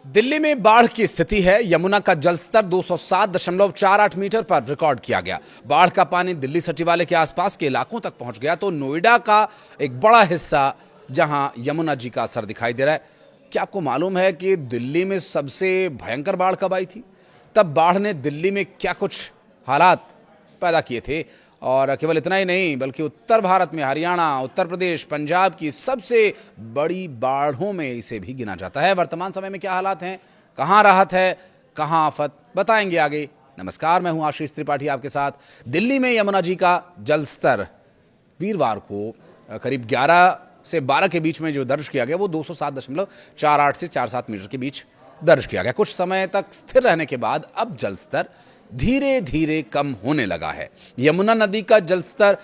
दिल्ली में बाढ़ की स्थिति है। यमुना का जलस्तर 207.48 मीटर पर रिकॉर्ड किया गया। बाढ़ का पानी दिल्ली सचिवालय के आसपास के इलाकों तक पहुंच गया तो नोएडा का एक बड़ा हिस्सा जहां यमुना जी का असर दिखाई दे रहा है। क्या आपको मालूम है कि दिल्ली में सबसे भयंकर बाढ़ कब आई थी? तब बाढ़ ने दिल्ली में क्या कुछ हालात पैदा किए थे। और केवल इतना ही नहीं बल्कि उत्तर भारत में हरियाणा, उत्तर प्रदेश, पंजाब की सबसे बड़ी बाढ़ों में इसे भी गिना जाता है। वर्तमान समय में क्या हालात हैं, कहां राहत है, कहां आफत, बताएंगे आगे। नमस्कार, मैं हूं आशीष त्रिपाठी आपके साथ। दिल्ली में यमुना जी का जलस्तर वीरवार को करीब 11 से 12 के बीच में जो दर्ज किया गया वो 207.48 से 47 मीटर के बीच दर्ज किया गया। कुछ समय तक स्थिर रहने के बाद अब जलस्तर धीरे धीरे कम होने लगा है। यमुना नदी का जलस्तर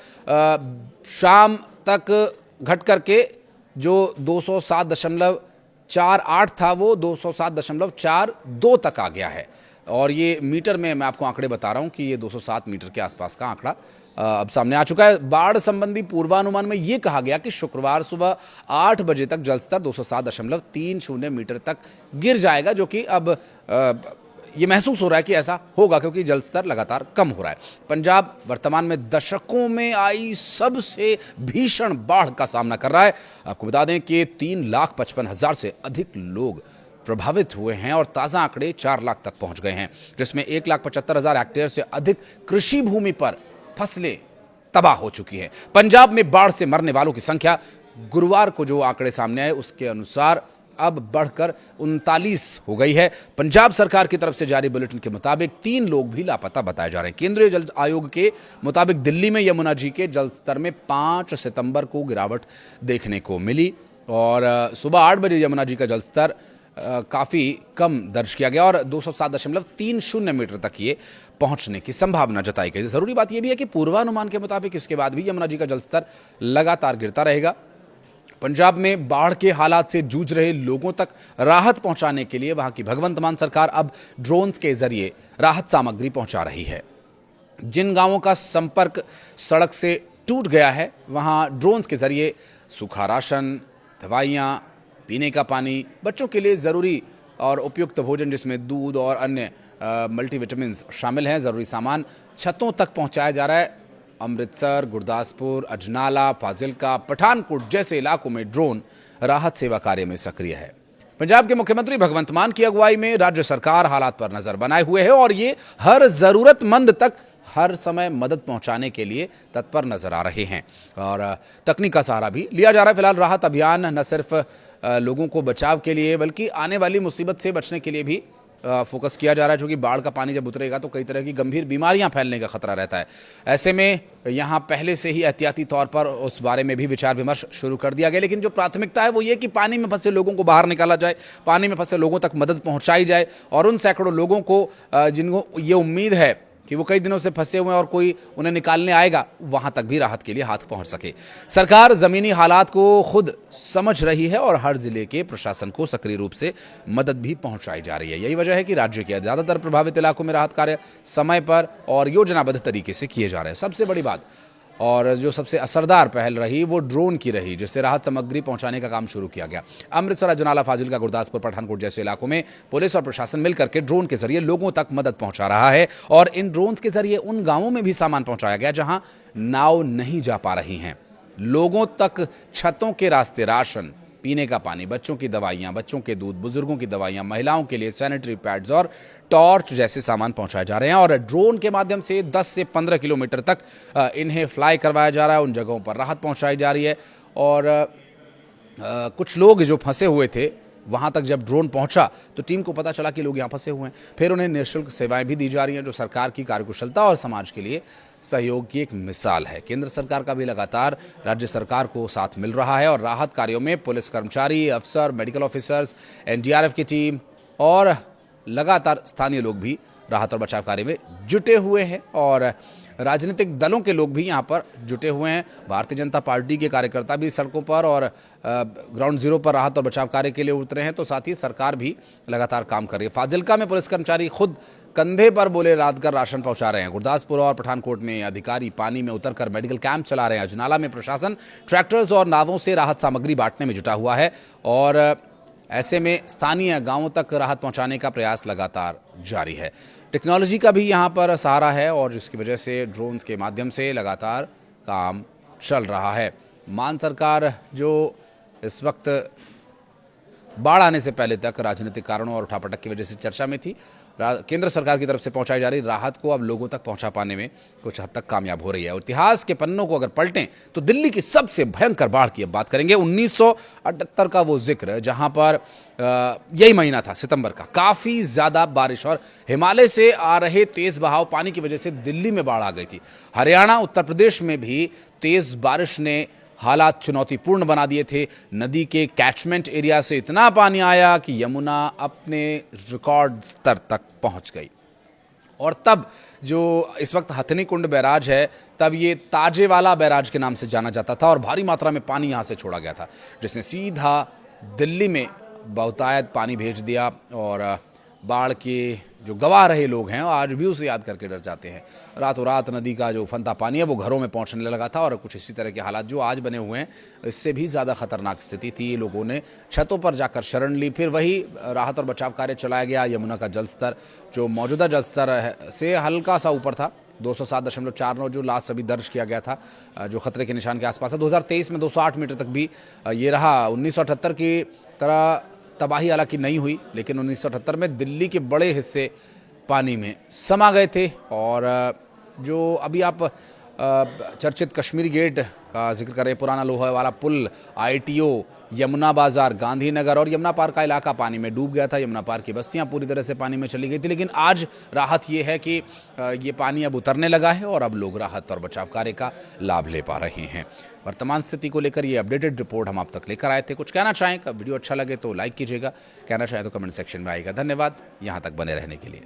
शाम तक घट करके जो 207.48 था वो 207.42 तक आ गया है। और ये मीटर में मैं आपको आंकड़े बता रहा हूं कि ये 207 मीटर के आसपास का आंकड़ा अब सामने आ चुका है। बाढ़ संबंधी पूर्वानुमान में ये कहा गया कि शुक्रवार सुबह 8 बजे तक जलस्तर 207.30 मीटर तक गिर जाएगा, जो कि अब ये महसूस हो रहा है कि ऐसा होगा क्योंकि जलस्तर लगातार कम हो रहा है। पंजाब वर्तमान में दशकों में आई सबसे भीषण बाढ़ का सामना कर रहा है। आपको बता दें कि 3,55,000 से अधिक लोग प्रभावित हुए हैं और ताजा आंकड़े 4 लाख तक पहुंच गए हैं, जिसमें 1,75,000 हेक्टेयर से अधिक कृषि भूमि पर फसलें तबाह हो चुकी हैं। पंजाब में बाढ़ से मरने वालों की संख्या गुरुवार को जो आंकड़े सामने आए उसके अनुसार अब बढ़कर 39 हो गई है। पंजाब सरकार की तरफ से जारी बुलेटिन के मुताबिक 3 लोग भी लापता बताए जा रहे हैं। केंद्रीय जल आयोग के मुताबिक दिल्ली में यमुना जी के जलस्तर में 5 सितंबर को गिरावट देखने को मिली और सुबह 8 बजे यमुना जी का जलस्तर काफ़ी कम दर्ज किया गया और 207.30 मीटर तक ये पहुंचने की संभावना जताई गई। जरूरी बात यह भी है कि पूर्वानुमान के मुताबिक इसके बाद भी यमुना जी का जलस्तर लगातार गिरता रहेगा। पंजाब में बाढ़ के हालात से जूझ रहे लोगों तक राहत पहुंचाने के लिए वहां की भगवंत मान सरकार अब ड्रोन्स के जरिए राहत सामग्री पहुंचा रही है। जिन गांवों का संपर्क सड़क से टूट गया है वहां ड्रोन्स के जरिए सूखा राशन, दवाइयां, पीने का पानी, बच्चों के लिए ज़रूरी और उपयुक्त भोजन जिसमें दूध और अन्य मल्टीविटामिन शामिल हैं, ज़रूरी सामान छतों तक पहुंचाया जा रहा है। अमृतसर, गुरदासपुर, अजनाला, फाजिलका, पठानकोट जैसे इलाकों में ड्रोन राहत सेवा कार्य में सक्रिय है। पंजाब के मुख्यमंत्री भगवंत मान की अगुवाई में राज्य सरकार हालात पर नजर बनाए हुए है और ये हर जरूरतमंद तक हर समय मदद पहुंचाने के लिए तत्पर नजर आ रहे हैं और तकनीक का सहारा भी लिया जा रहा है। फिलहाल राहत अभियान न सिर्फ लोगों को बचाव के लिए बल्कि आने वाली मुसीबत से बचने के लिए भी फोकस किया जा रहा है, क्योंकि बाढ़ का पानी जब उतरेगा तो कई तरह की गंभीर बीमारियां फैलने का खतरा रहता है। ऐसे में यहां पहले से ही एहतियाती तौर पर उस बारे में भी विचार विमर्श शुरू कर दिया गया, लेकिन जो प्राथमिकता है वो ये कि पानी में फंसे लोगों को बाहर निकाला जाए, पानी में फंसे लोगों तक मदद पहुंचाई जाए और उन सैकड़ों लोगों को जिनको ये उम्मीद है कि वो कई दिनों से फंसे हुए हैं और कोई उन्हें निकालने आएगा, वहां तक भी राहत के लिए हाथ पहुंच सके। सरकार जमीनी हालात को खुद समझ रही है और हर जिले के प्रशासन को सक्रिय रूप से मदद भी पहुंचाई जा रही है। यही वजह है कि राज्य के ज्यादातर प्रभावित इलाकों में राहत कार्य समय पर और योजनाबद्ध तरीके से किए जा रहे हैं। सबसे बड़ी बात और जो सबसे असरदार पहल रही वो ड्रोन की रही, जिससे राहत सामग्री पहुंचाने का काम शुरू किया गया। अमृतसर, अजनाला, फाजिलका, गुरदासपुर, पठानकोट जैसे इलाकों में पुलिस और प्रशासन मिलकर के ड्रोन के जरिए लोगों तक मदद पहुंचा रहा है और इन ड्रोन के जरिए उन गांवों में भी सामान पहुंचाया गया जहां नाव नहीं जा पा रही हैं। लोगों तक छतों के रास्ते राशन, पीने का पानी, बच्चों की दवाइयां, बच्चों के दूध, बुजुर्गों की दवाइयां, महिलाओं के लिए सैनिटरी पैड्स और टॉर्च जैसे सामान पहुंचाए जा रहे हैं और ड्रोन के माध्यम से 10 से 15 किलोमीटर तक इन्हें फ्लाई करवाया जा रहा है। उन जगहों पर राहत पहुंचाई जा रही है और कुछ लोग जो फंसे हुए थे वहां तक जब ड्रोन पहुंचा तो टीम को पता चला कि लोग यहां फंसे हुए हैं। फिर उन्हें निःशुल्क सेवाएं भी दी जा रही हैं, जो सरकार की कार्यकुशलता और समाज के लिए सहयोग की एक मिसाल है। केंद्र सरकार का भी लगातार राज्य सरकार को साथ मिल रहा है और राहत कार्यों में पुलिस कर्मचारी, अफसर, मेडिकल ऑफिसर्स, एनडीआरएफ की टीम और लगातार स्थानीय लोग भी राहत और बचाव कार्य में जुटे हुए हैं और राजनीतिक दलों के लोग भी यहाँ पर जुटे हुए हैं। भारतीय जनता पार्टी के कार्यकर्ता भी सड़कों पर और ग्राउंड जीरो पर राहत और बचाव कार्य के लिए उतरे हैं, तो साथ ही सरकार भी लगातार काम कर रही है। फाजिलका में पुलिस कर्मचारी खुद कंधे पर बोले लाद कर राशन पहुंचा रहे हैं। गुरदासपुर और पठानकोट में अधिकारी पानी में उतरकर मेडिकल कैंप चला रहे हैं। अजनाला में प्रशासन ट्रैक्टर्स और नावों से राहत सामग्री बांटने में जुटा हुआ है और ऐसे में स्थानीय गांवों तक राहत पहुंचाने का प्रयास लगातार जारी है। टेक्नोलॉजी का भी यहां पर सहारा है और जिसकी वजह से ड्रोन्स के माध्यम से लगातार काम चल रहा है। मान सरकार जो इस वक्त बाढ़ आने से पहले तक राजनीतिक कारणों और उठापटक की वजह से चर्चा में थी, केंद्र सरकार की तरफ से पहुंचाई जा रही राहत को अब लोगों तक पहुंचा पाने में कुछ हद तक कामयाब हो रही है। और इतिहास के पन्नों को अगर पलटें तो दिल्ली की सबसे भयंकर बाढ़ की अब बात करेंगे। 1978 का वो जिक्र जहां पर यही महीना था सितंबर का, काफी ज्यादा बारिश और हिमालय से आ रहे तेज बहाव पानी की वजह से दिल्ली में बाढ़ आ गई थी। हरियाणा, उत्तर प्रदेश में भी तेज बारिश ने हालात चुनौतीपूर्ण बना दिए थे। नदी के कैचमेंट एरिया से इतना पानी आया कि यमुना अपने रिकॉर्ड स्तर तक पहुंच गई। और तब जो इस वक्त हथनी कुंड बैराज है, तब ये ताजेवाला बैराज के नाम से जाना जाता था और भारी मात्रा में पानी यहां से छोड़ा गया था, जिसने सीधा दिल्ली में बहुतायत पानी भेज दिया। और बाढ़ के जो गवाह रहे लोग हैं आज भी उसे याद करके डर जाते हैं। रातों रात नदी का जो फंता पानी है वो घरों में पहुंचने लगा था और कुछ इसी तरह के हालात जो आज बने हुए हैं, इससे भी ज़्यादा खतरनाक स्थिति थी। लोगों ने छतों पर जाकर शरण ली। फिर वही राहत और बचाव कार्य चलाया गया। यमुना का जलस्तर जो मौजूदा जलस्तर से हल्का सा ऊपर था, 207.49 जो लास्ट अभी दर्ज किया गया था, जो खतरे के निशान के आसपास था। 2023 में 208 मीटर तक भी ये रहा। 1978 की तरह तबाही हालांकि नहीं हुई, लेकिन 1978 में दिल्ली के बड़े हिस्से पानी में समा गए थे। और जो अभी आप चर्चित कश्मीरी गेट का जिक्र करें, पुराना लोहा वाला पुल, ITO, यमुना बाजार, गांधीनगर और यमुना पार का इलाका पानी में डूब गया था। यमुना पार की बस्तियां पूरी तरह से पानी में चली गई थी। लेकिन आज राहत ये है कि ये पानी अब उतरने लगा है और अब लोग राहत और बचाव कार्य का लाभ ले पा रहे हैं। वर्तमान स्थिति को लेकर ये अपडेटेड रिपोर्ट हम आप तक लेकर आए थे। कुछ कहना चाहें, वीडियो अच्छा लगे तो लाइक कीजिएगा, कहना चाहें तो कमेंट सेक्शन में आएगा। धन्यवाद यहाँ तक बने रहने के लिए।